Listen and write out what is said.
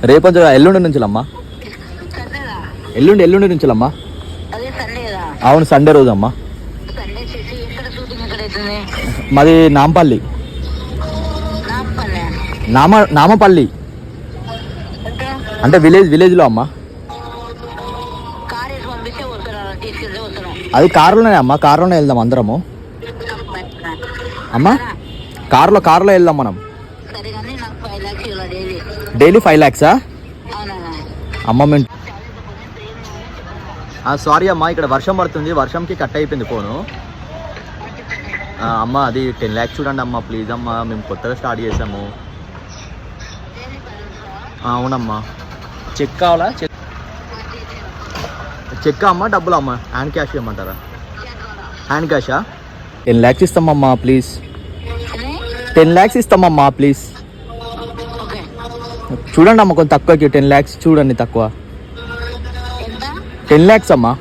రేపటి ఎల్లుండి నుంచి అమ్మా. ఎల్లుండి నుంచి అమ్మా. అవును, సండే రోజు అమ్మా. మాది నాంపల్లి. నామపల్లి అంటే విలేజ్లో అమ్మా. అది కారులోనే అమ్మా, కారులోనే వెళ్దాం అందరము అమ్మా. కారులో వెళ్దాం మనం. డైలీ 5 lakhs అమ్మ. మేము సారీ అమ్మా, ఇక్కడ వర్షం పడుతుంది, వర్షంకి కట్ అయిపోయింది ఫోను. అమ్మ అది 10 lakhs చూడండి అమ్మా ప్లీజ్ అమ్మా, మేము కొత్తగా స్టార్ట్ చేసాము. అవునమ్మా. చెక్ కావాలా? చెక్ అమ్మా, డబ్బులు అమ్మా, హ్యాండ్ క్యాష్ ఇవ్వమంటారా? హ్యాండ్ క్యాషా? 10 lakhs ఇస్తామమ్మా ప్లీజ్. 10 lakhs ఇస్తామమ్మా ప్లీజ్. చూడండి అమ్మ కొంచెం తక్కువకి. 10 lakhs చూడండి, తక్కువ. 10 lakhs అమ్మా.